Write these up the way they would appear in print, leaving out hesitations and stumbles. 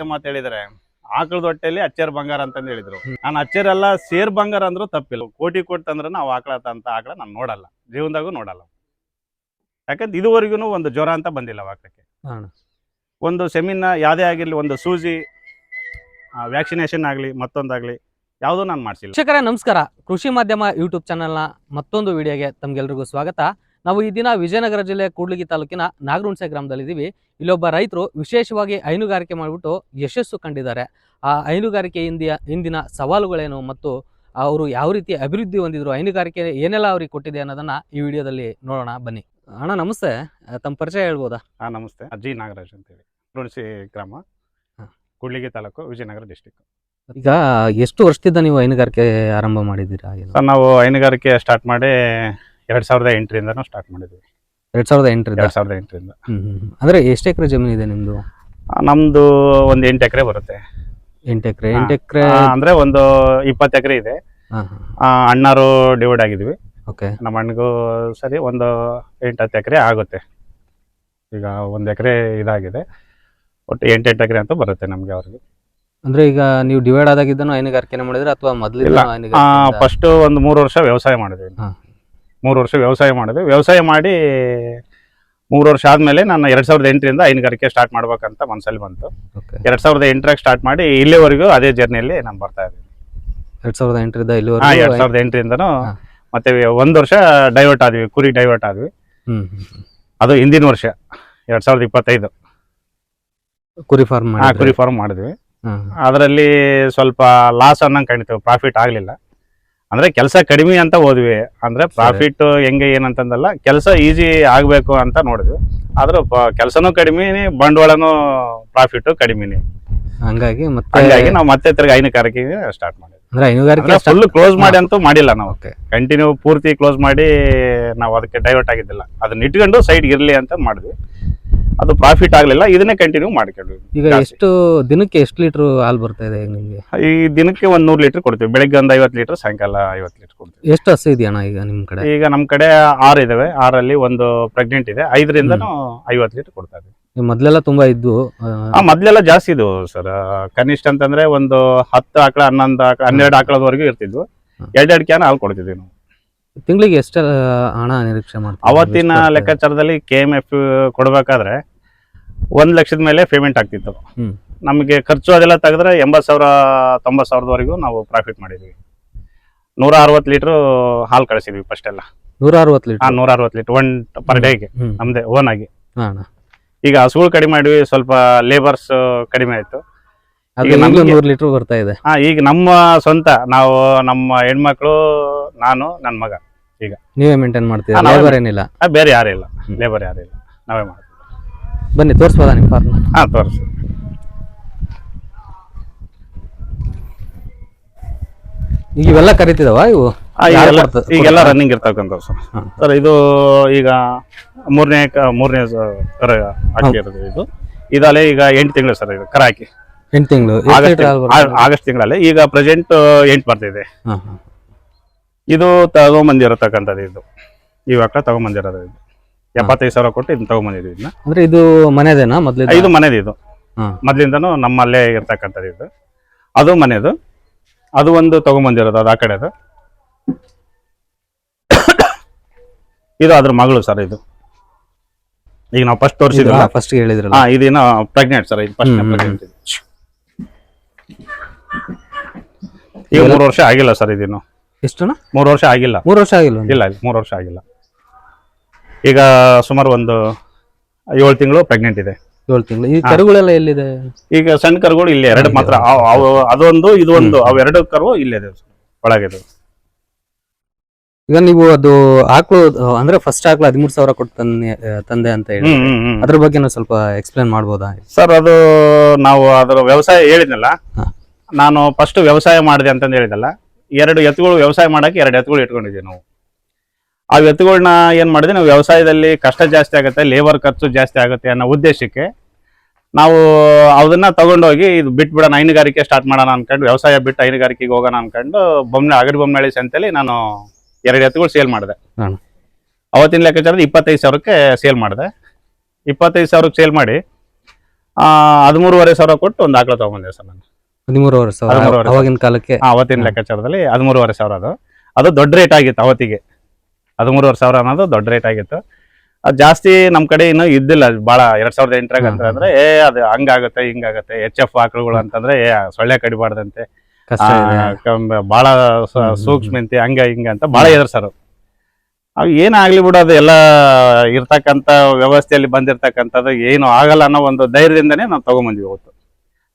ತಮಾಷೆ ಮಾತು ಹೇಳಿದಾರೆ, ಆಕಳದ ಹೊಟ್ಟೆಯಲ್ಲಿ ಅಚ್ಚೇರ್ ಬಂಗಾರ ಅಂತಂದು ಹೇಳಿದ್ರು. ನಾನು ಅಚ್ಚೇರೆಲ್ಲ ಸೇರ್ ಬಂಗಾರ ಅಂದ್ರೂ ತಪ್ಪಿಲ್ಲ. ಕೋಟಿ ತಂದ್ರೆ ನಾವು ಆಕಳ ನಾನು ನೋಡಲ್ಲ, ಜೀವನದಾಗೂ ನೋಡಲ್ಲ. ಯಾಕಂದ್ರೆ ಇದುವರೆಗೂ ಒಂದು ಜ್ವರ ಅಂತ ಬಂದಿಲ್ಲ ಆಕಳಕ್ಕೆ. ಒಂದು ಸೆಮಿನ ಯಾವುದೇ ಆಗಿರ್ಲಿ, ಒಂದು ಸೂಜಿ ವ್ಯಾಕ್ಸಿನೇಷನ್ ಆಗಲಿ ಮತ್ತೊಂದಾಗಲಿ ಯಾವುದೂ ನಾನು ಮಾಡಿಸಿಲ್ಲ. ವೀಕ್ಷಕರೇ ನಮಸ್ಕಾರ, ಕೃಷಿ ಮಾಧ್ಯಮ ಯೂಟ್ಯೂಬ್ ಚಾನಲ್ನ ಮತ್ತೊಂದು ವಿಡಿಯೋಗೆ ತಮಗೆಲ್ರಿಗೂ ಸ್ವಾಗತ. ನಾವು ಈ ದಿನ ವಿಜಯನಗರ ಜಿಲ್ಲೆ ಕೂಡ್ಲಿಗಿ ತಾಲೂಕಿನ ನಾಗರುಣಸೆ ಗ್ರಾಮದಲ್ಲಿದ್ದೀವಿ. ಇಲ್ಲೊಬ್ಬ ರೈತರು ವಿಶೇಷವಾಗಿ ಹೈನುಗಾರಿಕೆ ಮಾಡಿಬಿಟ್ಟು ಯಶಸ್ಸು ಕಂಡಿದ್ದಾರೆ. ಆ ಹೈನುಗಾರಿಕೆ ಹಿಂದಿನ ಸವಾಲುಗಳೇನು ಮತ್ತು ಅವರು ಯಾವ ರೀತಿ ಅಭಿವೃದ್ಧಿ ಹೊಂದಿದ್ರು, ಹೈನುಗಾರಿಕೆ ಏನೆಲ್ಲ ಅವ್ರಿಗೆ ಕೊಟ್ಟಿದೆ ಅನ್ನೋದನ್ನ ಈ ವಿಡಿಯೋದಲ್ಲಿ ನೋಡೋಣ ಬನ್ನಿ. ಅಣ್ಣ ನಮಸ್ತೆ, ತಮ್ಮ ಪರಿಚಯ ಹೇಳ್ಬೋದಾ? ನಮಸ್ತೆ, ಅಜ್ಜಿ ನಾಗರಾಜ್ ಅಂತೇಳಿ, ತುಳಸಿ ಗ್ರಾಮ, ಕೂಡ್ಲಿಗಿ ತಾಲೂಕು, ವಿಜಯನಗರ ಡಿಸ್ಟಿಕ್. ಈಗ ಎಷ್ಟು ವರ್ಷದಿಂದ ನೀವು ಹೈನುಗಾರಿಕೆ ಆರಂಭ ಮಾಡಿದ್ದೀರಾ? ಸರ್, ನಾವು ಹೈನುಗಾರಿಕೆ ಸ್ಟಾರ್ಟ್ ಮಾಡಿ 2008ರಿಂದನೂ ಸ್ಟಾರ್ಟ್ ಮಾಡಿದ್ವಿ. 2008ರಿಂದ ಅಂದ್ರೆ ಎಷ್ಟು ಎಕರೆ ಜಮೀನು ಇದೆ ನಿಮ್ದು? ನಮ್ದು ಒಂದು 8 ಎಕರೆ ಬರುತ್ತೆ. 8 ಎಕರೆ ಅಂದ್ರೆ ಒಂದು 20 ಎಕರೆ ಇದೆ. ಅಣ್ಣಾರು ಡಿವೈಡ್ ಆಗಿದ್ವಿ. ನಮ್ಮ ಅಣ್ಣಗೂ ಸರಿ ಒಂದು 8-10 ಎಕರೆ ಆಗುತ್ತೆ. ಈಗ 1 ಎಕರೆ ಇದಾಗಿದೆ, ಒಟ್ಟು 8 ಎಕರೆ ಅಂತ ಬರುತ್ತೆ ನಮ್ಗೆ ಅವ್ರಿಗೆ. ಅಂದ್ರೆ ಈಗ ನೀವು ಡಿವೈಡ್ ಆದಾಗಿದ್ದನು ಹೈನುಗಾರಿಕೆ ಮಾಡಿದ್ರೆ ಅಥವಾ ಮೊದಲಿಲ್ಲ? ಫಸ್ಟ್ ಒಂದು 3 ವರ್ಷ ವ್ಯವಸಾಯ ಮಾಡಿದ್ವಿ. 3 ವರ್ಷ ವ್ಯವಸಾಯ ಮಾಡಿದ್ವಿ. ವ್ಯವಸಾಯ ಮಾಡಿ 3 ವರ್ಷ ಆದ್ಮೇಲೆ ನಾನು 2008ರಿಂದ ಹೈನುಗಾರಿಕೆ ಸ್ಟಾರ್ಟ್ ಮಾಡ್ಬೇಕಂತ ಮನಸ್ಸಲ್ಲಿ ಬಂತು. 2008ರಾಗ ಸ್ಟಾರ್ಟ್ ಮಾಡಿ ಇಲ್ಲಿವರೆಗೂ ಅದೇ ಜರ್ನಿಯಲ್ಲಿ ನಾನು ಬರ್ತಾ ಇದ್ದೀನಿ. 2008ರಿಂದ 2008ರಿಂದನೂ ಮತ್ತೆ 1 ವರ್ಷ ಡೈವರ್ಟ್ ಆದ್ವಿ, ಕುರಿ ಡೈವರ್ಟ್ ಆದ್ವಿ. ಅದು ಹಿಂದಿನ ವರ್ಷ 2025 ಕುರಿ ಫಾರ್ಮ್ ಮಾಡಿದ್ವಿ. ಅದರಲ್ಲಿ ಸ್ವಲ್ಪ ಲಾಸ್ ಅನ್ನಂಗೆ ಕಾಣಿತು, ಪ್ರಾಫಿಟ್ ಆಗ್ಲಿಲ್ಲ. ಅಂದ್ರೆ ಕೆಲಸ ಕಡಿಮೆ ಅಂತ ಹೋದ್ವಿ. ಅಂದ್ರೆ ಪ್ರಾಫಿಟ್ ಹೆಂಗೆ ಏನಂತಂದಲ್ಲ, ಕೆಲಸ ಈಸಿ ಆಗ್ಬೇಕು ಅಂತ ನೋಡಿದ್ವಿ. ಆದ್ರೂ ಕೆಲಸನೂ ಕಡಿಮೆ, ಬಂಡವಾಳನೂ ಪ್ರಾಫಿಟ್ ಕಡಿಮೆನೆ. ಹಂಗಾಗಿ ನಾವು ಮತ್ತೆ ತಿರ್ಗಿ ಹೈನುಗಾರಿಕೆ ಸ್ಟಾರ್ಟ್ ಮಾಡಿದ್ವಿ. ಅಂದ್ರೆ ಹೈನುಗಾರಿಕೆ ಫುಲ್ ಕ್ಲೋಸ್ ಮಾಡಿ ಅಂತೂ ಮಾಡಿಲ್ಲ ನಾವು. ಕಂಟಿನ್ಯೂ ಪೂರ್ತಿ ಕ್ಲೋಸ್ ಮಾಡಿ ನಾವು ಅದಕ್ಕೆ ಡೈವರ್ಟ್ ಆಗಿದ್ದಿಲ್ಲ. ಅದನ್ನ ಇಟ್ಕೊಂಡು ಸೈಡ್ ಇರ್ಲಿ ಅಂತ ಮಾಡಿದ್ವಿ. ಅದು ಪ್ರಾಫಿಟ್ ಆಗ್ಲಿಲ್ಲ, ಇದನ್ನೇ ಕಂಟಿನ್ಯೂ ಮಾಡ್ಕೊಂಡ್ವಿ. ಈಗ ದಿನಕ್ಕೆ ಎಷ್ಟು ಲೀಟರ್ ಹಾಲು ಬರ್ತಾ ಇದೆ ನಿಮ್ಗೆ? ಈ ದಿನಕ್ಕೆ 100 ಲೀಟರ್ ಕೊಡ್ತೀವಿ. ಬೆಳಗ್ಗೆ ಒಂದು 50 ಲೀಟರ್, ಸಾಯಂಕಾಲ 50 ಲೀಟರ್ ಕೊಡ್ತೀವಿ. ಎಷ್ಟು ಹಸು ಇದೆಯಣ್ಣ ಈಗ ನಿಮ್ ಕಡೆ? ಈಗ ನಮ್ ಕಡೆ 6 ಇದಾವೆ. 6ರಲ್ಲಿ ಒಂದು ಪ್ರೆಗ್ನೆಂಟ್ ಇದೆ. 5ರಿಂದನೂ 50 ಲೀಟರ್ ಕೊಡ್ತಾ ಇದ್ವಿ. ಮೊದ್ಲೆಲ್ಲ ತುಂಬಾ ಇದ್ವು? ಮೊದ್ಲೆಲ್ಲ ಜಾಸ್ತಿ ಇದ್ವು ಸರ್. ಕನಿಷ್ಠ ಅಂತಂದ್ರೆ ಒಂದು 10 ಆಕಳ, 11 ಆಕಳ, 12 ಆಕಳದವರೆಗೂ ಇರ್ತಿದ್ವು. 2 ಕ್ಯಾನ್ ಹಾಲು ಕೊಡ್ತಿದ್ವಿ ನಾವು. ತಿಂಗಳಿಗೆ ಎಷ್ಟು ಹಣ ನಿರೀಕ್ಷೆ ಮಾಡ್ತೀವಿ? ಅವತ್ತಿನ ಲೆಕ್ಕಾಚಾರದಲ್ಲಿ KMF ಕೊಡ್ಬೇಕಾದ್ರೆ 1 ಲಕ್ಷದ ಮೇಲೆ ಪೇಮೆಂಟ್ ಆಗ್ತಿತ್ತು. ನಮಗೆ ಖರ್ಚು ಅದೆಲ್ಲ ತೆಗೆದ್ರೆ 80,000 90,000ದವರೆಗೂ ನಾವು ಪ್ರಾಫಿಟ್ ಮಾಡಿದ್ವಿ. 160 ಲೀಟರ್ ಹಾಲು ಕಳಿಸಿದ್ವಿ ಫಸ್ಟ್ ಎಲ್ಲ. 160 ಲೀಟರ್? 160 ಲೀಟರ್ 1 ಪರ್ ಡೇಗೆ ನಮ್ದೇ ಓನ್ ಆಗಿ. ಈಗ ಹಸುಗಳು ಕಡಿಮೆ ಮಾಡಿದ್ವಿ, ಸ್ವಲ್ಪ ಲೇಬರ್ಸ್ ಕಡಿಮೆ ಆಯ್ತು. ಈಗ 100 ಲೀಟರ್ ಬರ್ತಾ ಇದೆ. ಈಗ ನಮ್ಮ ಸ್ವಂತ ನಾವು, ನಮ್ಮ ಹೆಣ್ಮಕ್ಳು, ನಾನು, ನನ್ನ ಮಗ. ಈಗ ನೀವೇ ಮೇಂಟೈನ್ ಮಾಡ್ತೀರಾ? ಲೇಬರ್ ಏನಿಲ್ಲ? ಬೇರೆ ಯಾರು ಇಲ್ಲ, ಲೇಬರ್ ಯಾರು ಇಲ್ಲ, ನಾವೇ ಮಾಡ್ತೀವಿ. ಬನ್ನಿ ತೋರಿಸ್ಬೋದಾ ನಿಮ್ಮ ಫಾರ್ಮ್? ತೋರಿಸಿ. ಈಗ ಇವೆಲ್ಲ ಕರಿತಿದಾವ ಇವು? ಈಗೆಲ್ಲ ರನ್ನಿಂಗ್ ಇರ್ತಕ್ಕಂಥ ಸರ್. ಇದು ಈಗ ಮೂರನೇ ಕರ ಹಾಕಿರೋದು. ಇದು ಇದಲ್ಲೇ ಈಗ 8 ತಿಂಗಳು ಸರ್. ಇದು ಕರ ಹಾಕಿ 8 ತಿಂಗಳು, ಆಗಸ್ಟ್ ತಿಂಗಳಲ್ಲಿ. ಈಗ ಪ್ರೆಸೆಂಟ್ 8 ಬರ್ತಿದೆ. ಇದು ತಗೊಂಬಂದಿರತಕ್ಕಂಥದ್ದು. ಇದು ಇವಾಗ ತಗೊಂಬಂದಿರೋದು. ಇದು 75,000 ಕೊಟ್ಟು ಇದನ್ನ ತಗೊಂಬಂದಿದ್ವಿ. ಇದನ್ನ ಅಂದ್ರೆ ಇದು ಮನೆದೇನಾ? ಇದು ಮನೆದು. ಇದು ಮೊದ್ಲಿಂದನೂ ನಮ್ಮಲ್ಲೇ ಇರ್ತಕ್ಕಂಥದ್ದು. ಇದು ಅದು ಮನೆದು. ಅದು ಒಂದು ತಗೊಂಬಂದಿರೋದು, ಅದು ಆ ಕಡೆದು. ಇದು ಅದ್ರ ಮಗಳು ಸರ್. ಇದು ಈಗ ನಾವು ಫಸ್ಟ್ ತೋರಿಸಿದ್ವಿ, ಫಸ್ಟ್ ಹೇಳಿದ್ರಲ್ಲ. ಇದೇನೋ ಪ್ರೆಗ್ನೆಂಟ್ ಸರ್. ಇದು ಫಸ್ಟ್ ಪ್ರೆಗ್ನೆಂಟ್. ಈಗ 3 ವರ್ಷ ಆಗಿಲ್ಲ ಸರ್. ಇದೇನು ಎಷ್ಟು? 3 ವರ್ಷ ಆಗಿಲ್ಲ. 3 ವರ್ಷ ಆಗಿಲ್ಲ? ಇಲ್ಲ, 3 ವರ್ಷ ಆಗಿಲ್ಲ. ಈಗ ಸುಮಾರು ಒಂದು 7 ತಿಂಗಳು ಪ್ರೆಗ್ನೆಂಟ್ ಇದೆ. 7 ತಿಂಗಳು. ಈ ಕರುಗಳೆಲ್ಲ ಎಲ್ಲಿದೆ? ಈಗ ಸಣ್ಣ ಕರುಗಳು ಇಲ್ಲಿ 2 ಮಾತ್ರ. ಅದೊಂದು ಇದೊಂದು, ಅವೆರಡು ಕರು ಇಲ್ಲೇ ಒಳಗೆ. ಈಗ ನೀವು ಅದು ಆಕಳು ಅಂದ್ರೆ ಫಸ್ಟ್ ಆಕಳು 13,000 ಕೊಟ್ಟು ತಂದೆ ಅಂತ ಹೇಳಿ, ಅದ್ರ ಬಗ್ಗೆ ಸ್ವಲ್ಪ ಎಕ್ಸ್ಪ್ಲೇನ್ ಮಾಡ್ಬೋದಾ ಸರ್? ಅದು ನಾವು ಅದರ ವ್ಯವಸಾಯ ಹೇಳಿದ್ನಲ್ಲ, ನಾನು ಫಸ್ಟ್ ವ್ಯವಸಾಯ ಮಾಡಿದೆ ಅಂತಂದು ಹೇಳಿದಲ್ಲ. 2 ಎತ್ತುಗಳು ವ್ಯವಸಾಯ ಮಾಡಕ್ಕೆ 2 ಎತ್ತುಗಳು ಇಟ್ಕೊಂಡಿದ್ದೀವಿ ನಾವು. ಆ ಎತ್ತುಗಳನ್ನ ಏನ್ ಮಾಡಿದ್ವಿ, ನಾವು ವ್ಯವಸಾಯದಲ್ಲಿ ಕಷ್ಟ ಜಾಸ್ತಿ ಆಗುತ್ತೆ, ಲೇಬರ್ ಖರ್ಚು ಜಾಸ್ತಿ ಆಗುತ್ತೆ ಅನ್ನೋ ಉದ್ದೇಶಕ್ಕೆ ನಾವು ಅದನ್ನ ತಗೊಂಡೋಗಿ ಇದು ಬಿಟ್ಬಿಡೋಣ, ಹೈನುಗಾರಿಕೆ ಸ್ಟಾರ್ಟ್ ಮಾಡೋಣ ಅನ್ಕೊಂಡು, ವ್ಯವಸಾಯ ಬಿಟ್ಟು ಹೈನುಗಾರಿಕೆಗೆ ಹೋಗೋಣ ಅನ್ಕೊಂಡು ಅಗಡಿ ಬೊಮ್ಮನಹಳ್ಳಿ ಸಂತೆಯಲ್ಲಿ ನಾನು 2 ಎತ್ತುಗಳು ಸೇಲ್ ಮಾಡಿದೆ. ಅವತ್ತಿನ ಲೆಕ್ಕಾಚಾರದ 25,000ಕ್ಕೆ ಸೇಲ್ ಮಾಡಿದೆ. 25,000ಕ್ಕೆ ಸೇಲ್ ಮಾಡಿ 13,500 ಕೊಟ್ಟು ಒಂದು ಆಕಳ ತಗೊಂಬಂದೆ ಸರ್ ನಾನು. 13,500 13,500. ಅವಾಗಿನ ಕಾಲಕ್ಕೆ. ಅವತ್ತಿನ ಲೆಕ್ಕಾಚಾರದಲ್ಲಿ 13,500 ಅದು ದೊಡ್ಡ ರೇಟ್ ಆಗಿತ್ತು ಅವತ್ತಿಗೆ. 13,500 ಅನ್ನೋದು ದೊಡ್ಡ ರೇಟ್ ಆಗಿತ್ತು. ಅದು ಜಾಸ್ತಿ ನಮ್ಮ ಕಡೆ ಇನ್ನೂ ಇದ್ದಿಲ್ಲ ಭಾಳ. 2008 ಅಂತಂದ್ರೆ ಅದು ಹಂಗಾಗುತ್ತೆ ಹಿಂಗಾಗುತ್ತೆ, HF ಆಕಳುಗಳು ಅಂತಂದ್ರೆ ಸೊಳ್ಳೆ ಕಡಿಬಾರ್ದಂತೆ, ಭಾಳ ಸೂಕ್ಷ್ಮಂತೆ, ಹಂಗ ಹಿಂಗ ಅಂತ ಭಾಳ ಎದುರ್ಸರು. ಅವು ಏನಾಗ್ಲಿ ಬಿಡು, ಅದು ಎಲ್ಲ ಇರ್ತಕ್ಕಂಥ ವ್ಯವಸ್ಥೆಯಲ್ಲಿ ಬಂದಿರ್ತಕ್ಕಂಥದ್ದು ಏನು ಆಗಲ್ಲ ಅನ್ನೋ ಒಂದು ಧೈರ್ಯದಿಂದನೇ ನಾವು ತಗೊಂಬಂದ್ವಿ. ಇವತ್ತು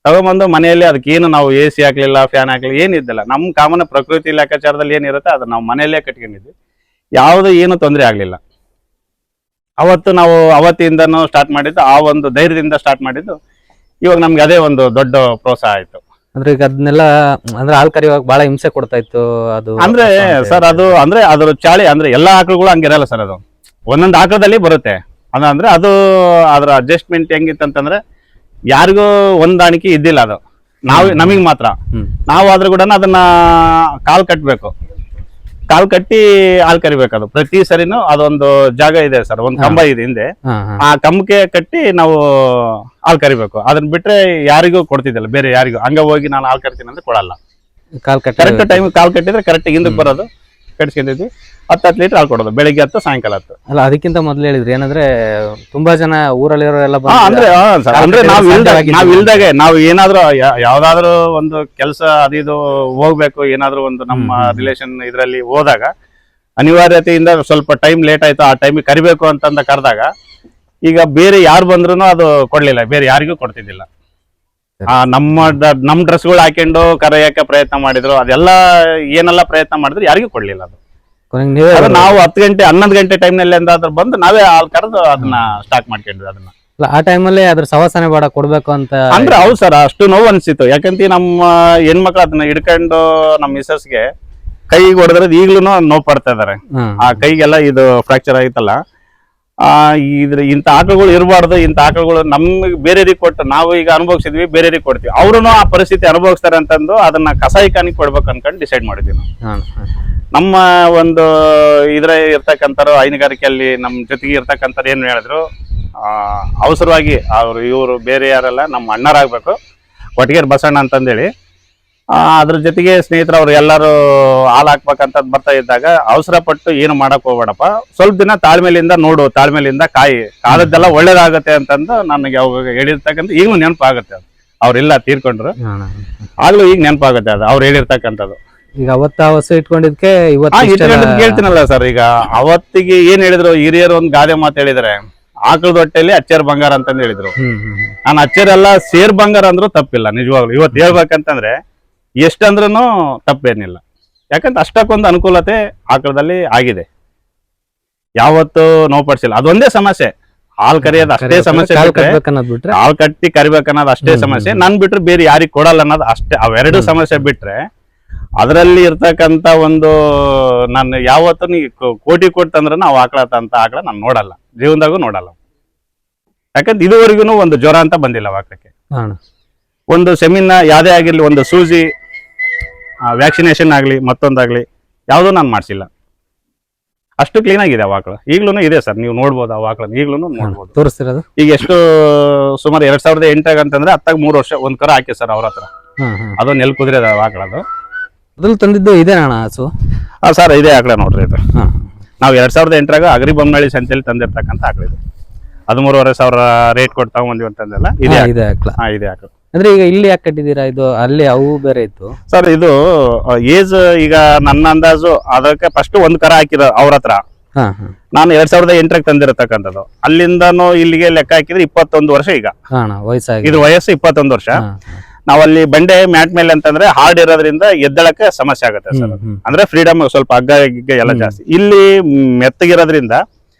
ತಗೊಂಬಂದು ಮನೆಯಲ್ಲಿ ಅದಕ್ಕೇನು ನಾವು AC ಹಾಕ್ಲಿಲ್ಲ, ಫ್ಯಾನ್ ಹಾಕ್ಲಿಲ್ಲ, ಏನಿದ್ದಿಲ್ಲ. ನಮ್ಮ ಕಾಮನ್ ಪ್ರಕೃತಿ ಲೆಕ್ಕಾಚಾರದಲ್ಲಿ ಏನಿರುತ್ತೆ ಅದು ನಾವು ಮನೆಯಲ್ಲೇ ಕಟ್ಕೊಂಡಿದ್ವಿ. ಯಾವುದು ಏನು ತೊಂದರೆ ಆಗಲಿಲ್ಲ. ಅವತ್ತು ನಾವು ಅವತ್ತಿಂದನೂ ಸ್ಟಾರ್ಟ್ ಮಾಡಿದ್ದು, ಆ ಒಂದು ಧೈರ್ಯದಿಂದ ಸ್ಟಾರ್ಟ್ ಮಾಡಿದ್ದು. ಇವಾಗ ನಮ್ಗೆ ಅದೇ ಒಂದು ದೊಡ್ಡ ಪ್ರೋತ್ಸಾಹ ಆಯ್ತು. ಅಂದ್ರೆ ಈಗ ಅದನ್ನೆಲ್ಲ ಅಂದ್ರೆ ಹಾಲು ಕರೆಯುವಾಗ ಬಹಳ ಹಿಂಸೆ ಕೊಡ್ತಾ ಇತ್ತು ಅದು. ಅಂದ್ರೆ ಸರ್ ಅದು ಅಂದ್ರೆ ಅದ್ರ ಚಾಳಿ ಅಂದ್ರೆ ಎಲ್ಲಾ ಆಕಳುಗಳು ಹಂಗಿರಲ್ಲ ಸರ್. ಅದು ಒಂದೊಂದು ಆಕಳದಲ್ಲಿ ಬರುತ್ತೆ. ಅಂದ್ರೆ ಅದು ಅದ್ರ ಅಡ್ಜಸ್ಟ್ಮೆಂಟ್ ಹೆಂಗಿತ್ತಂತಂದ್ರೆ ಯಾರಿಗೂ ಹೊಂದಾಣಿಕೆ ಇದ್ದಿಲ್ಲ. ಅದು ನಮಗ್ ಮಾತ್ರ. ನಾವು ಆದ್ರೂ ಕೂಡ ಅದನ್ನ ಕಾಲ್ ಕಟ್ಟಬೇಕು, ಕಾಲ್ ಕಟ್ಟಿ ಹಾಲು ಕರಿಬೇಕು. ಅದು ಪ್ರತಿ ಸರಿನೂ ಅದೊಂದು ಜಾಗ ಇದೆ ಸರ್, ಒಂದು ಕಂಬ ಇದೆ ಹಿಂದೆ. ಆ ಕಂಬಕ್ಕೆ ಕಟ್ಟಿ ನಾವು ಹಾಲು ಕರಿಬೇಕು. ಅದನ್ನ ಬಿಟ್ರೆ ಯಾರಿಗೂ ಕೊಡ್ತಿದ್ದಿಲ್ಲ, ಬೇರೆ ಯಾರಿಗೂ. ಹಂಗ ಹೋಗಿ ನಾನು ಹಾಲು ಕರಿತೀನಿ ಅಂದ್ರೆ ಕೊಡಲ್ಲ. ಕರೆಕ್ಟ್ ಟೈಮ್ ಕಾಲ್ ಕಟ್ಟಿದ್ರೆ ಕರೆಕ್ಟ್ ಹಿಂದಕ್ಕೆ ಬರೋದು, ಕಟ್ಸ್ಕೊಂಡಿದ್ವಿ. 10 ಲೀಟರ್ ಹಾಲು ಕೊಡೋದು, ಬೆಳಿಗ್ಗೆ 10 ಸಾಯಂಕಾಲ 10. ಅಲ್ಲ, ಅದಕ್ಕಿಂತ ಮೊದ್ಲು ಹೇಳಿದ್ರಿ ಏನಂದ್ರೆ ತುಂಬಾ ಜನ ಊರಲ್ಲಿರೋರೆಲ್ಲ ಅಂದ್ರೆ ನಾವ್ ಇಲ್ದಾಗೆ ನಾವು ಏನಾದ್ರು ಯಾವ್ದಾದ್ರು ಒಂದು ಕೆಲಸ ಅದಿದು ಹೋಗ್ಬೇಕು, ಏನಾದ್ರು ಒಂದು ನಮ್ಮ ರಿಲೇಷನ್ ಇದ್ರಲ್ಲಿ ಹೋದಾಗ ಅನಿವಾರ್ಯತೆಯಿಂದ ಸ್ವಲ್ಪ ಟೈಮ್ ಲೇಟ್ ಆಯ್ತು, ಆ ಟೈಮಿಗೆ ಕರಿಬೇಕು ಅಂತಂದ ಕರೆದಾಗ ಈಗ ಬೇರೆ ಯಾರು ಬಂದ್ರು ಅದು ಕೊಡ್ಲಿಲ್ಲ, ಬೇರೆ ಯಾರಿಗೂ ಕೊಡ್ತಿದ್ದಿಲ್ಲ. ನಮ್ಮ ಡ್ರೆಸ್ಗಳು ಹಾಕೊಂಡು ಕರೆಯಕ್ಕೆ ಪ್ರಯತ್ನ ಮಾಡಿದ್ರು, ಅದೆಲ್ಲ ಏನೆಲ್ಲ ಪ್ರಯತ್ನ ಮಾಡಿದ್ರು ಯಾರಿಗೂ ಕೊಡ್ಲಿಲ್ಲ. ಅದು ನಾವು 10 ಗಂಟೆ 11 ಗಂಟೆ ಟೈಮ್ನಲ್ಲಿ ಎಂದಾದ್ರೂ ಬಂದು ನಾವೇ ಹಾಲು ಕರೆದು ಅದನ್ನ ಸ್ಟಾಕ್ ಮಾಡ್ಕೊಂಡ್ವಿ. ಅದನ್ನ ಆ ಟೈಮಲ್ಲಿ ಅದ್ರ ಸವಾಸನೆ ಬೇಡ ಕೊಡ್ಬೇಕು ಅಂತ ಅಂದ್ರೆ ಹೌದು ಸರ್, ಅಷ್ಟು ನೋವು ಅನ್ಸಿತ್ತು. ಯಾಕಂತ ನಮ್ಮ ಹೆಣ್ಮಕ್ಳು ಅದನ್ನ ಹಿಡ್ಕೊಂಡು ನಮ್ಮ ಮಿಸಸ್ಗೆ ಕೈಗೆ ಹೊಡೆದ್ರದ್ ಈಗ್ಲೂ ನೋವು ಪಡ್ತಾ ಇದಾರೆ. ಆ ಕೈಗೆಲ್ಲ ಇದು ಫ್ರಾಕ್ಚರ್ ಆಗಿತ್ತಲ್ಲ. ಇಂಥ ಆಕಳುಗಳು ಇರಬಾರ್ದು, ಇಂಥ ಆಕಳುಗಳು ನಮ್ಗೆ ಬೇರೆಯವ್ರಿಗೆ ಕೊಟ್ಟು ನಾವು ಈಗ ಅನುಭವಿಸಿದ್ವಿ, ಬೇರೆಯವ್ರಿಗೆ ಕೊಡ್ತೀವಿ, ಅವ್ರು ಆ ಪರಿಸ್ಥಿತಿ ಅನುಭವಿಸ್ತಾರೆ ಅಂತಂದು ಅದನ್ನ ಕಸಾಯಿಖಾನಿಗೆ ಕೊಡ್ಬೇಕು ಅನ್ಕೊಂಡು ಡಿಸೈಡ್ ಮಾಡಿದ್ವಿ ನಾವು. ನಮ್ಮ ಒಂದು ಇದ್ರ ಇರ್ತಕ್ಕಂಥವ್ರು ಹೈನುಗಾರಿಕೆಯಲ್ಲಿ ನಮ್ಮ ಜೊತೆಗೆ ಇರ್ತಕ್ಕಂಥವ್ರು ಏನು ಹೇಳಿದ್ರು, ಅವಸರವಾಗಿ ಇವರು ಬೇರೆ ಯಾರೆಲ್ಲ ನಮ್ಮ ಅಣ್ಣರಾಗಬೇಕು, ಕೊಟ್ಟಿಗೆರೆ ಬಸಣ್ಣ ಅಂತಂದೇಳಿ. ಅದ್ರ ಜೊತೆಗೆ ಸ್ನೇಹಿತರು ಅವ್ರು ಎಲ್ಲರೂ ಹಾಲು ಹಾಕ್ಬೇಕಂತ ಬರ್ತಾ ಇದ್ದಾಗ ಅವಸರ ಪಟ್ಟು ಏನು ಮಾಡಕ್ ಹೋಗ್ಬೇಡಪ್ಪ, ಸ್ವಲ್ಪ ದಿನ ತಾಳ್ಮೆಲಿಂದ ನೋಡು, ತಾಳ್ಮೆಲಿಂದ ಕಾದದ್ದೆಲ್ಲ ಒಳ್ಳೇದಾಗತ್ತೆ ಅಂತಂದು ನನಗೆ ಅವಾಗ ಹೇಳಿರ್ತಕ್ಕಂಥ ಈಗಲೂ ನೆನಪಾಗುತ್ತೆ. ಅದು ಅವ್ರೆಲ್ಲ ತೀರ್ಕೊಂಡ್ರು, ಆಗ್ಲೂ ಈಗ ನೆನಪಾಗುತ್ತೆ ಅದು ಅವ್ರು ಹೇಳಿರ್ತಕ್ಕಂಥದ್ದು. ಈಗ ಅವತ್ತ ಹಸು ಇಟ್ಕೊಂಡಿದ್ಕೆ ಕೇಳ್ತೀನಲ್ಲ ಸರ್. ಈಗ ಅವತ್ತಿಗೆ ಏನ್ ಹೇಳಿದ್ರು ಹಿರಿಯರು, ಒಂದು ಗಾದೆ ಮಾತು ಹೇಳಿದ್ರೆ, ಆಕಳದ ಹೊಟ್ಟೆಯಲ್ಲಿ ಅಚ್ಚೇರ್ ಬಂಗಾರ ಅಂತಂದು ಹೇಳಿದ್ರು. ನಾನು ಅಚ್ಚೇರೆಲ್ಲ ಸೇರ್ ಬಂಗಾರ ಅಂದ್ರೂ ತಪ್ಪಿಲ್ಲ ನಿಜವಾಗ್ಲು. ಇವತ್ತು ಹೇಳ್ಬೇಕಂತಂದ್ರೆ ಎಷ್ಟಂದ್ರೂ ತಪ್ಪೇನಿಲ್ಲ. ಯಾಕಂದ್ರೆ ಅಷ್ಟಕ್ಕೊಂದು ಅನುಕೂಲತೆ ಆಕಳದಲ್ಲಿ ಆಗಿದೆ, ಯಾವತ್ತು ನೋವು ಪಡಿಸಿಲ್ಲ. ಅದೊಂದೇ ಸಮಸ್ಯೆ, ಹಾಲು ಕರಿಯೋದು ಅಷ್ಟೇ ಸಮಸ್ಯೆ. ಹಾಲು ಕಟ್ಟಿ ಕರಿಬೇಕನ್ನೋದು ಅಷ್ಟೇ ಸಮಸ್ಯೆ. ನನ್ ಬಿಟ್ರೆ ಬೇರೆ ಯಾರಿಗ್ ಕೊಡಲ್ಲ ಅನ್ನೋದು ಅಷ್ಟೇ. ಅವೆರಡು ಸಮಸ್ಯೆ ಬಿಟ್ರೆ ಅದರಲ್ಲಿ ಇರ್ತಕ್ಕಂಥ ಒಂದು, ನಾನು ಯಾವತ್ತು ನೀ ಕೋಟಿ ಕೊಟ್ಟಂದ್ರೆ ನಾವು ಆಕಳ ನಾನು ನೋಡಲ್ಲ, ಜೀವನದಾಗೂ ನೋಡಲ್ಲ. ಯಾಕಂದ್ರೆ ಇದುವರೆಗೂ ಒಂದು ಜ್ವರ ಅಂತ ಬಂದಿಲ್ಲ ಆಕಳಕ್ಕೆ. ಒಂದು ಸೆಮಿನ ಯಾವ್ದೇ ಆಗಿರ್ಲಿ, ಒಂದು ಸೂಜಿ ವ್ಯಾಕ್ಸಿನೇಷನ್ ಆಗ್ಲಿ ಮತ್ತೊಂದಾಗ್ಲಿ ಯಾವುದೂ ನಾನು ಮಾಡಿಸಿಲ್ಲ. ಅಷ್ಟು ಕ್ಲೀನ್ ಆಗಿದೆ ಆ ಆಕಳು. ಈಗ್ಲೂ ಇದೆ ಸರ್, ನೀವು ನೋಡ್ಬೋದು ಆ ಆಕಳನ್ನ, ಈಗ್ಲೂ ನೋಡ್ಬೋದು. ತೋರಿಸ್ತಿರೋದು ಈಗ ಎಷ್ಟು ಸುಮಾರು 2008 ಅಂತಂದ್ರೆ 3 ವರ್ಷ ಒಂದ್ ಕರ ಹಾಕಿ ಸರ್ ಅವ್ರ ಹತ್ರ. ಅದು ನೆಲ್ ಕುದುರೆ ಆಕಳದು. ಅದ್ರಲ್ಲಿ ತಂದಿದ್ದು ಇದೆ ಅಣ್ಣ ಹಸು? ಸರ್ ಇದೇ ಆಕಳ ನೋಡ್ರಿ ಇದು. ನಾವು 2008 ಅಗ್ರಿ ಬೊಮ್ಮನಹಳ್ಳಿ ಸಂತೆಯಲ್ಲಿ ತಂದಿರ್ತಕ್ಕಂಥ ಆಕಳ ಇದು. 13,500 ರೇಟ್ ಕೊಟ್ಟು ತಗೊಂಡ್ಬಂದಿವಿ ಅಂತಂದೆಲ್ಲ ಇದೆ ಆಕಳ. ಇದೆ ಆಕಳ. ಅಂದ್ರೆ ಈಗ ಇಲ್ಲಿ ಯಾಕೆ ಕಟ್ಟಿದೀರಾ? ಇದು ಅಲ್ಲಿ ಅವು ಬೇರೆ ಇತ್ತು ಸರ್. ಇದು ಏಜ್ ಈಗ ನನ್ನ ಅಂದಾಜು ಅದಕ್ಕೆ ಫಸ್ಟ್ ಒಂದ್ ಕರ ಹಾಕಿದ ಅವ್ರ ಹತ್ರ. ನಾನು 2008 ತಂದಿರತಕ್ಕಂಥದ್ದು. ಅಲ್ಲಿಂದನು ಇಲ್ಲಿಗೆ ಲೆಕ್ಕ ಹಾಕಿದ್ರೆ 21 ವರ್ಷ ಈಗ ಇದು ವಯಸ್ಸು 21 ವರ್ಷ. ನಾವಲ್ಲಿ ಬಂಡೆ ಮ್ಯಾಟ್ ಮೇಲೆ ಅಂತಂದ್ರೆ ಹಾರ್ಡ್ ಇರೋದ್ರಿಂದ ಎದ್ದಳಕ್ಕೆ ಸಮಸ್ಯೆ ಆಗುತ್ತೆ ಸರ್. ಅಂದ್ರೆ ಫ್ರೀಡಮ್ ಸ್ವಲ್ಪ ಹಗ್ಗ ಗಿಗ್ಗ ಎಲ್ಲ ಜಾಸ್ತಿ. ಇಲ್ಲಿ ಮೆತ್ತಗಿರೋದ್ರಿಂದ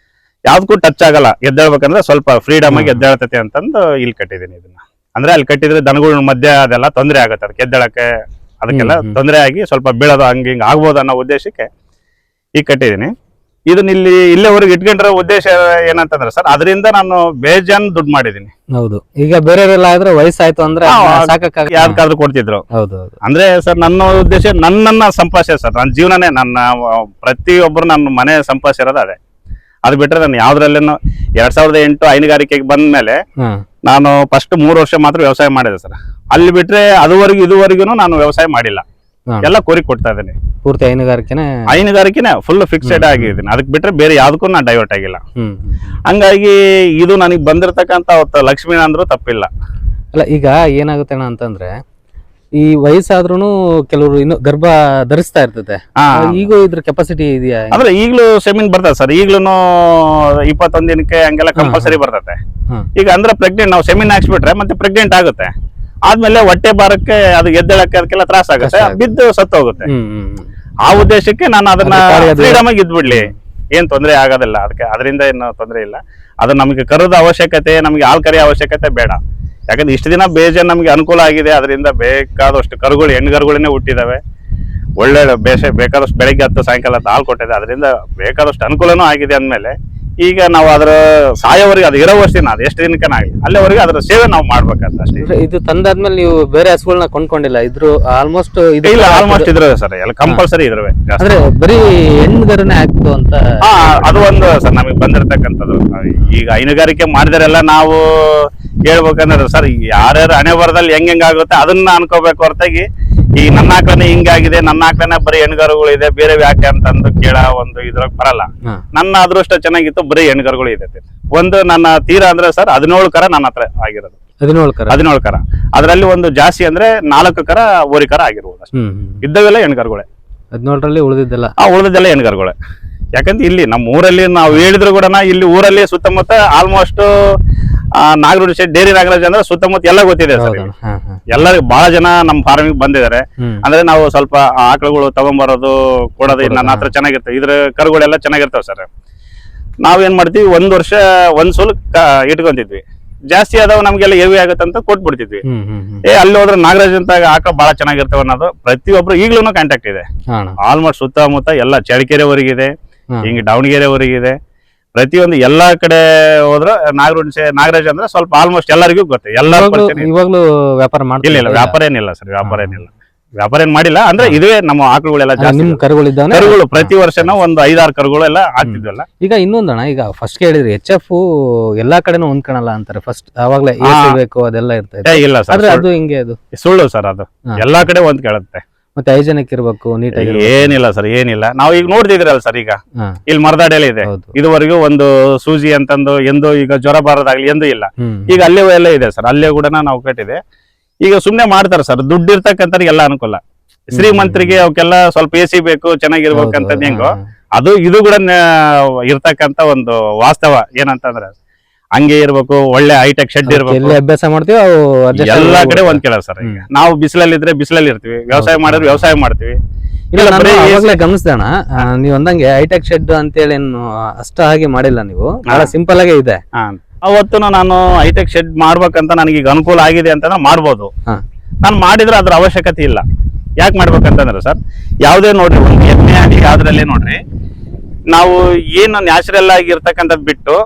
ಯಾವ್ದಕ್ಕೂ ಟಚ್ ಆಗಲ್ಲ. ಎದ್ದೇಳ್ಬೇಕಂದ್ರೆ ಸ್ವಲ್ಪ ಫ್ರೀಡಮ್ ಆಗಿ ಎದ್ದೇಳ್ತೈತೆ ಅಂತಂದು ಇಲ್ಲಿ ಕಟ್ಟಿದೀನಿ ಇದನ್ನ. ಅಂದ್ರೆ ಅಲ್ಲಿ ಕಟ್ಟಿದ್ರೆ ದನಗಳ ಮಧ್ಯೆ ಅದೆಲ್ಲ ತೊಂದರೆ ಆಗುತ್ತೆ, ಅದಕ್ಕೆ ಎದ್ದೇಳಕ್ಕೆ ಅದಕ್ಕೆಲ್ಲ ತೊಂದರೆ ಆಗಿ ಸ್ವಲ್ಪ ಬೀಳೋದು ಹಂಗ ಹಿಂಗ ಆಗ್ಬೋದು ಅನ್ನೋ ಉದ್ದೇಶಕ್ಕೆ ಈಗ ಕಟ್ಟಿದೀನಿ. ಇದನ್ನ ಇಲ್ಲೇವರೆಗೆ ಇಟ್ಕೊಂಡ್ರೆ ಉದ್ದೇಶ ಏನಂತಂದ್ರೆ ಸರ್, ಅದರಿಂದ ನಾನು ಬೇಜಾನ್ ದುಡ್ಡು ಮಾಡಿದೀನಿ. ಹೌದು. ಈಗ ಬೇರೆಯವರೆಲ್ಲ ಆದ್ರೆ ವಯಸ್ಸಾಯ್ತು ಅಂದ್ರೆ ಯಾವ್ದಾದ್ರು ಕೊಡ್ತಿದ್ರು. ಅಂದ್ರೆ ಸರ್ ನನ್ನ ಉದ್ದೇಶ ನನ್ನನ್ನ ಸಂಪಾದಿಸ ಸರ್, ನನ್ನ ಜೀವನನೇ, ನನ್ನ ಪ್ರತಿಯೊಬ್ಬರು ನನ್ನ ಮನೆ ಸಂಪಾದಿಸಿರೋದು ಅದೇ. ಅದು ಬಿಟ್ರೆ ನಾನು ಯಾವ್ದ್ರಲ್ಲೇನು 2008 ಹೈನುಗಾರಿಕೆಗೆ ಬಂದ್ಮೇಲೆ ನಾನು ಫಸ್ಟ್ 3 ವರ್ಷ ಮಾತ್ರ ವ್ಯವಸಾಯ ಮಾಡಿದೆ ಸರ್. ಅಲ್ಲಿ ಬಿಟ್ರೆ ಇದುವರೆಗೂ ನಾನು ವ್ಯವಸಾಯ ಮಾಡಿಲ್ಲ. ಎಲ್ಲ ಕುರಿ ಕೊಡ್ತಾ ಇದ್ದೀನಿ. ಪೂರ್ತಿ ಹೈನುಗಾರಿಕೆನೆ ಫುಲ್ ಫಿಕ್ಸೆಡ್ ಆಗಿದ್ದೀನಿ. ಅದಕ್ಕೆ ಬಿಟ್ರೆ ಬೇರೆ ಯಾವ್ದಕ್ಕೂ ನಾನು ಡೈವರ್ಟ್ ಆಗಿಲ್ಲ. ಹಂಗಾಗಿ ಇದು ನನಗೆ ಬಂದಿರತಕ್ಕಂತ ಲಕ್ಷ್ಮೀ ಅಂದ್ರೂ ತಪ್ಪಿಲ್ಲ. ಅಲ್ಲ, ಈಗ ಏನಾಗುತ್ತೆ ಅಣ್ಣ ಅಂತಂದ್ರೆ, ಈ ವಯಸ್ಸಾದ್ರೂ ಕೆಲವರು ಇನ್ನು ಗರ್ಭ ಧರಿಸ್ತಾ ಇರ್ತದೆ. ಈಗ ಇದ್ರ ಕೆಪಾಸಿಟಿ ಇದೆಯಾ? ಅಂದ್ರೆ ಈಗಲೂ ಸೆಮಿನ್ ಬರ್ತದೆ ಸರ್. ಈಗ್ಲೂ 21 ದಿನಕ್ಕೆ ಹಂಗೆಲ್ಲ ಕಂಪಲ್ಸರಿ ಬರ್ತದೆ. ಈಗ ಅಂದ್ರೆ ಪ್ರೆಗ್ನೆಂಟ್ ನಾವು ಸೆಮಿನ್ ಹಾಕ್ಸ್ಬಿಟ್ರೆ ಮತ್ತೆ ಪ್ರೆಗ್ನೆಂಟ್ ಆಗುತ್ತೆ. ಆದ್ಮೇಲೆ ಹೊಟ್ಟೆ ಭಾರಕ್ಕೆ ಅದು ಎದ್ದೇಳಕ್ಕೆ ಅದಕ್ಕೆಲ್ಲ ತ್ರಾಸ ಆಗುತ್ತೆ, ಬಿದ್ದು ಸತ್ತು ಹೋಗುತ್ತೆ. ಆ ಉದ್ದೇಶಕ್ಕೆ ನಾನು ಅದನ್ನ ಫ್ರೀಡಮ್ ಆಗಿ ಇದ್ಬಿಡ್ಲಿ, ಏನ್ ತೊಂದರೆ ಆಗೋದಿಲ್ಲ. ಅದರಿಂದ ಏನು ತೊಂದರೆ ಇಲ್ಲ. ಅದು ನಮಗೆ ಕರುದ ಅವಶ್ಯಕತೆ, ನಮಗೆ ಹಾಲು ಕರಿಯ ಅವಶ್ಯಕತೆ ಬೇಡ. ಯಾಕಂದ್ರೆ ಇಷ್ಟು ದಿನ ಬೇಜಾನ್ ನಮಗೆ ಅನುಕೂಲ ಆಗಿದೆ. ಅದರಿಂದ ಬೇಕಾದಷ್ಟು ಕರುಗಳು, ಹೆಣ್ಣು ಕರುಗಳನ್ನೇ ಹುಟ್ಟಿದಾವೆ. ಒಳ್ಳೆ ಬೇಕಾದಷ್ಟು ಬೆಳಗ್ಗೆ 10 ಸಾಯಂಕಾಲ ಹಾಲು ಕೊಟ್ಟಿದೆ. ಅದರಿಂದ ಬೇಕಾದಷ್ಟು ಅನುಕೂಲನೂ ಆಗಿದೆ. ಅಂದ್ಮೇಲೆ ಈಗ ನಾವು ಅದರ ಸಾಯೋವರೆಗೆ ಅದು ಇರೋವಷ್ಟು ದಿನ, ಅದು ಎಷ್ಟು ದಿನಕ್ಕನಾಗಲಿ ಅಲ್ಲಿವರೆಗೆ ಅದರ ಸೇವೆ ನಾವು ಮಾಡ್ಬೇಕಂತ ಅಷ್ಟೇ. ಇದು ತಂದಾದ್ಮೇಲೆ ನೀವು ಬೇರೆ ಹಸುಗಳನ್ನ ಕೊಂಡ್ಕೊಂಡಿಲ್ಲ? ಇದ್ರು ಆಲ್ಮೋಸ್ಟ್ ಇಲ್ಲ, ಆಲ್ಮೋಸ್ಟ್ ಇದ್ರವೆ ಸರ್, ಎಲ್ಲ ಕಂಪಲ್ಸರಿ ಇದ್ರವೆ. ಅಂದ್ರೆ ಬರೀ ಹೆಣ್ಣುಗರನೇ ಆಗ್ತು ಅಂತ ಅದು ಒಂದು ಸರ್ ನಮಗೆ ಬಂದಿರತಕ್ಕಂಥದ್ದು. ಈಗ ಹೈನುಗಾರಿಕೆ ಮಾಡಿದರೆಲ್ಲ ನಾವು ಹೇಳ್ಬೇಕಂದ್ರೆ ಸರ್, ಯಾರ್ಯಾರು ಹಣೆ ಬರದಲ್ಲಿ ಹೆಂಗಾಗುತ್ತೆ ಅದನ್ನ ಅನ್ಕೋಬೇಕು ಹೊರತಾಗಿ ಈ ನನ್ನ ಆಕಳನೆ ಹಿಂಗಾಗಿದೆ, ನನ್ನ ಆಕಳನೆ ಬರೀ ಹೆಣ್ಗರುಗಳು ಇದೆ, ಬೇರೆ ಯಾಕೆ ಅಂತಂದು ಕೇಳ ಒಂದು ಇದ್ರಾಗ ಬರಲ್ಲ. ನನ್ನ ಅದೃಷ್ಟ ಚೆನ್ನಾಗಿತ್ತು, ಬರೀ ಹೆಣ್ಗರುಗಳು ಇದೆ. ಒಂದು ನನ್ನ ತೀರ ಅಂದ್ರೆ ಸರ್ 17 ಕರ ನನ್ನ ಹತ್ರ ಆಗಿರೋದು. 17 ಕರ. ಅದರಲ್ಲಿ ಒಂದು ಜಾಸ್ತಿ ಅಂದ್ರೆ 4 ಕರ ಓರಿ ಕರ ಆಗಿರ್ಬೋದು. ಇದ್ದವೆಲ್ಲ ಹೆಣ್ಗರುಗಳೇ. 17ರಲ್ಲಿ ಉಳಿದಿದ್ದೆಲ್ಲ ಹೆಣ್ಗರುಗಳೇ. ಯಾಕಂದ್ರೆ ಇಲ್ಲಿ ನಮ್ಮ ಊರಲ್ಲಿ ನಾವು ಹೇಳಿದ್ರು ಕೂಡ ಇಲ್ಲಿ ಊರಲ್ಲಿ ಸುತ್ತಮುತ್ತ ಆಲ್ಮೋಸ್ಟ್ ನಾಗರಾಜ್ ಡೇರಿ ನಾಗರಾಜ್ ಅಂದ್ರೆ ಸುತ್ತಮುತ್ತ ಎಲ್ಲ ಗೊತ್ತಿದೆ ಸರ್. ಎಲ್ಲರಿಗೂ ಬಹಳ ಜನ ನಮ್ಮ ಫಾರ್ಮಿಗೆ ಬಂದಿದ್ದಾರೆ. ಅಂದ್ರೆ ನಾವು ಸ್ವಲ್ಪ ಆಕಳುಗಳು ತಗೊಂಡ್ಬರೋದು ಕೊಡೋದು ನನ್ನ ಹತ್ರ ಚೆನ್ನಾಗಿರ್ತವೆ. ಇದ್ರ ಕರುಗಳೆಲ್ಲ ಚೆನ್ನಾಗಿರ್ತಾವ ಸರ್. ನಾವೇನ್ ಮಾಡ್ತೀವಿ, 1 ವರ್ಷ ಒಂದ್ ಸೋಲು ಇಟ್ಕೊಂತಿದ್ವಿ. ಜಾಸ್ತಿ ಆದವ್ ನಮ್ಗೆಲ್ಲ ಹೆವಿ ಆಗತ್ತಂತ ಕೊಟ್ಬಿಡ್ತಿದ್ವಿ. ಅಲ್ಲಿ ಹೋದ್ರೆ ನಾಗರಾಜ್ ಅಂತ ಆಕಳ ಬಹಳ ಚೆನ್ನಾಗಿರ್ತವೆ ಅನ್ನೋದು ಪ್ರತಿಯೊಬ್ರು ಈಗ್ಲೂ ಕಾಂಟ್ಯಾಕ್ಟ್ ಇದೆ. ಆಲ್ಮೋಸ್ಟ್ ಸುತ್ತಮುತ್ತ ಎಲ್ಲ ಚಳ್ಳಕೆರೆವರೆಗಿದೆ, ಹಿಂಗೆ ದಾವಣಗೆರೆವರೆಗಿದೆ. ಪ್ರತಿಯೊಂದು ಎಲ್ಲಾ ಕಡೆ ಹೋದ್ರೆ ನಾಗರಾಜ್ ಅಂದ್ರೆ ಸ್ವಲ್ಪ ಆಲ್ಮೋಸ್ಟ್ ಎಲ್ಲರಿಗೂ ಗೊತ್ತೆ. ಇವಾಗ್ಲೂ ವ್ಯಾಪಾರ ಮಾಡ್ತಿಲ್ಲ? ಇಲ್ಲ, ವ್ಯಾಪಾರ ಏನಿಲ್ಲ ಸರ್, ವ್ಯಾಪಾರ ಏನ್ ಮಾಡಿಲ್ಲ. ಅಂದ್ರೆ ಇದುವೇ ನಮ್ಮ ಆಕಳುಗಳೆಲ್ಲ ಜಾಸ್ತಿ ಕರುಗಳು. ಪ್ರತಿ ವರ್ಷನೂ ಒಂದು 5-6 ಕರುಗಳು ಎಲ್ಲ ಆಗ್ತಿದ್ವಲ್ಲ. ಈಗ ಇನ್ನೊಂದಣ್ಣ, ಈಗ ಫಸ್ಟ್ ಹೇಳಿದ್ರಿ HF ಎಲ್ಲಾ ಕಡೆನೂ ಹೊಂದ್ಕೊಳಲ್ಲ ಅಂತಾರೆ. ಫಸ್ಟ್ ಅವಾಗ್ಲೇ ಬೇಕು ಅದೆಲ್ಲ ಇರ್ತದೆ. ಇಲ್ಲ ಸರ್, ಅದು ಹಿಂಗೆ, ಅದು ಸುಳ್ಳು ಸರ್. ಅದು ಎಲ್ಲಾ ಕಡೆ ಹೊಂದ್ಕೊಳ್ಳುತ್ತೆ. ಮತ್ತೆ ಹೈಜೆನಿಕ್ ಇರ್ಬೇಕು, ನೀಟಾಗಿ. ಏನಿಲ್ಲ ಸರ್, ಏನಿಲ್ಲ. ನಾವು ಈಗ ನೋಡ್ತಿದ್ರಲ್ಲ ಸರ್, ಈಗ ಇಲ್ಲಿ ಮರದಾಡೆಲ್ಲ ಇದೆ. ಇದುವರೆಗೂ ಒಂದು ಸೂಜಿ ಅಂತಂದು ಎಂದು ಈಗ ಜ್ವರ ಬರೋದಾಗ್ಲಿ ಎಂದು ಇಲ್ಲ. ಈಗ ಅಲ್ಲೇ ಎಲ್ಲ ಇದೆ ಸರ್, ಅಲ್ಲೇ ಕೂಡ ನಾವು ಕಟ್ಟಿದೆ. ಈಗ ಸುಮ್ನೆ ಮಾಡ್ತಾರೆ ಸರ್, ದುಡ್ಡು ಇರ್ತಕ್ಕಂಥ ಎಲ್ಲ ಅನುಕೂಲ. ಶ್ರೀಮಂತರಿಗೆ ಅವಕ್ಕೆಲ್ಲ ಸ್ವಲ್ಪ AC ಬೇಕು, ಚೆನ್ನಾಗಿರ್ಬೇಕಂತ ಹೆಂಗೋ ಅದು ಇದು ಕೂಡ ಇರ್ತಕ್ಕಂತ ಒಂದು ವಾಸ್ತವ. ಏನಂತಂದ್ರೆ ಹಂಗೆ ಇರ್ಬೇಕು, ಒಳ್ಳೆ ಹೈಟೆಕ್ ಶೆಡ್ ಇರ್ಬೇಕು. ಅಭ್ಯಾಸ ಮಾಡ್ತೀವಿ ಎಲ್ಲಾ ಕಡೆ ಒಂದ್ ಕೆಲ ಸರ್. ಈಗ ನಾವು ಬಿಸಿಲಲ್ಲಿ ಇದ್ರೆ ಬಿಸಿಲಲ್ಲಿ ಇರ್ತೀವಿ, ವ್ಯವಸಾಯ ಮಾಡಿದ್ರೆ ವ್ಯವಸಾಯ ಮಾಡ್ತೀವಿ. ಗಮನಿಸ್ದಣ, ನೀವ್ ಅಂದಂಗೆ ಹೈಟೆಕ್ ಶೆಡ್ ಅಂತೇಳಿ ಅಷ್ಟ ಹಾಗೆ ಮಾಡಿಲ್ಲ, ನೀವು ಬಹಳ ಸಿಂಪಲ್ ಆಗೇ ಇದೆ. ಅವತ್ತು ನಾನು ಹೈಟೆಕ್ ಶೆಡ್ ಮಾಡ್ಬೇಕಂತ ನನಗೆ ಈಗ ಅನುಕೂಲ ಆಗಿದೆ ಅಂತಂದ್ರೆ ಮಾಡ್ಬೋದು. ನಾನು ಮಾಡಿದ್ರೆ ಅದ್ರ ಅವಶ್ಯಕತೆ ಇಲ್ಲ. ಯಾಕೆ ಮಾಡ್ಬೇಕಂತಂದ್ರೆ ಸರ್, ಯಾವ್ದೇ ನೋಡ್ರಿ, ಒಂದು ಎಮ್ಮೆ ಆಗಿ ಯಾವ್ದ್ರಲ್ಲೇ ನೋಡ್ರಿ, ನಾವು ಏನು ನ್ಯಾಚುರಲ್ ಆಗಿ ಇರ್ತಕ್ಕಂಥದ್ದು ಬಿಟ್ಟು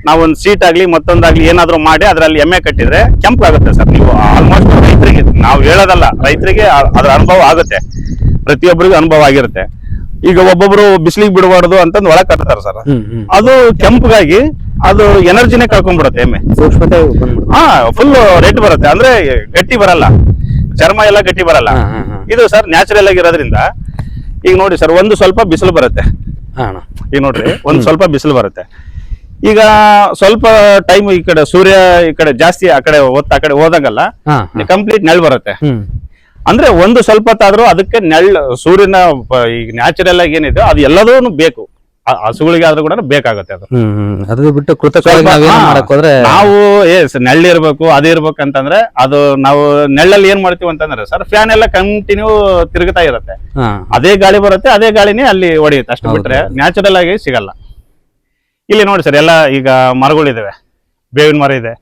ನಾವು ಒಂದು ಸೀಟ್ ಆಗ್ಲಿ ಮತ್ತೊಂದಾಗ್ಲಿ ಏನಾದ್ರು ಮಾಡಿ ಅದ್ರಲ್ಲಿ ಎಮ್ಮೆ ಕಟ್ಟಿದ್ರೆ ಕೆಂಪಾಗುತ್ತೆ ಸರ್. ನೀವು ಆಲ್ಮೋಸ್ಟ್ ರೈತರಿಗೆ ನಾವು ಹೇಳೋದಲ್ಲ, ರೈತರಿಗೆ ಅದ್ರ ಅನುಭವ ಆಗುತ್ತೆ, ಪ್ರತಿಯೊಬ್ಬರಿಗೂ ಅನುಭವ ಆಗಿರುತ್ತೆ. ಈಗ ಒಬ್ಬೊಬ್ರು ಬಿಸಿಲಿಗೆ ಬಿಡಬಾರ್ದು ಅಂತಂದು ಒಳಗ್ ಕಟ್ತಾರೆ ಸರ್. ಅದು ಕೆಂಪಗಾಗಿ ಅದು ಎನರ್ಜಿನೇ ಕಳ್ಕೊಂಡ್ಬಿಡುತ್ತೆ ಎಮ್ಮೆ. ಫುಲ್ ರೆಡ್ ಬರುತ್ತೆ, ಅಂದ್ರೆ ಗಟ್ಟಿ ಬರಲ್ಲ, ಚರ್ಮ ಎಲ್ಲ ಗಟ್ಟಿ ಬರಲ್ಲ. ಇದು ಸರ್ ನ್ಯಾಚುರಲ್ ಆಗಿರೋದ್ರಿಂದ ಈಗ ನೋಡಿ ಸರ್, ಒಂದು ಸ್ವಲ್ಪ ಬಿಸಿಲು ಬರುತ್ತೆ. ಈಗ ನೋಡ್ರಿ, ಒಂದು ಸ್ವಲ್ಪ ಬಿಸಿಲು ಬರುತ್ತೆ. ಈಗ ಸ್ವಲ್ಪ ಟೈಮ್ ಈ ಕಡೆ ಸೂರ್ಯ ಈ ಕಡೆ ಜಾಸ್ತಿ ಆ ಕಡೆ ಹೋದಂಗಲ್ಲ, ಕಂಪ್ಲೀಟ್ ನೆಳ್ ಬರುತ್ತೆ. ಅಂದ್ರೆ ಒಂದು ಸ್ವಲ್ಪ ಹೊತ್ತಾದ್ರೂ ಅದಕ್ಕೆ ಸೂರ್ಯನ ಈಗ ನ್ಯಾಚುರಲ್ ಆಗಿ ಏನಿದೆ ಅದು ಎಲ್ಲದೂ ಬೇಕು. ಹಸುಗಳಿಗೆ ಆದ್ರೂ ಕೂಡ ಬೇಕಾಗುತ್ತೆ. ಅದು ಬಿಟ್ಟು ನಾವು ನೆಳ್ಳಿರ್ಬೇಕು, ಅದು ಇರ್ಬೇಕು ಅಂತಂದ್ರೆ ಅದು ನಾವು ನೆಳ್ಳಲ್ಲಿ ಏನ್ ಮಾಡ್ತೀವಿ ಅಂತಂದ್ರೆ ಸರ್, ಫ್ಯಾನ್ ಎಲ್ಲ ಕಂಟಿನ್ಯೂ ತಿರುಗ್ತಾ ಇರುತ್ತೆ. ಅದೇ ಗಾಳಿ ಬರುತ್ತೆ, ಅದೇ ಗಾಳಿನೇ ಅಲ್ಲಿ ಹೊಡೆಯುತ್ತೆ. ಅಷ್ಟು ಬಿಟ್ರೆ ನ್ಯಾಚುರಲ್ ಆಗಿ ಸಿಗಲ್ಲ. ಇಲ್ಲಿ ನೋಡಿ ಸರ್, ಎಲ್ಲ ಈಗ ಮರಗಳಿದಾವೆ. ಬೇವಿನ ಮರ ಇದೆ,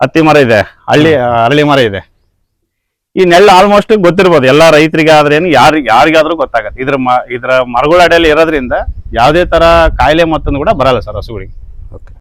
ಹತ್ತಿ ಮರ ಇದೆ, ಅರಳಿ ಮರ ಇದೆ. ಈ ನೆಳ್ಳು ಆಲ್ಮೋಸ್ಟ್ ಗೊತ್ತಿರ್ಬೋದು ಎಲ್ಲಾ ರೈತರಿಗೆ. ಆದ್ರೇನು ಯಾರಿಗಾದ್ರೂ ಗೊತ್ತಾಗತ್ತೆ. ಇದ್ರ ಮರಗಳ ಅಡಿಯಲ್ಲಿ ಇರೋದ್ರಿಂದ ಯಾವುದೇ ತರ ಕಾಯಿಲೆ ಮತ್ತೊಂದು ಕೂಡ ಬರಲ್ಲ ಸರ್ ಹಸುಗಳಿಗೆ.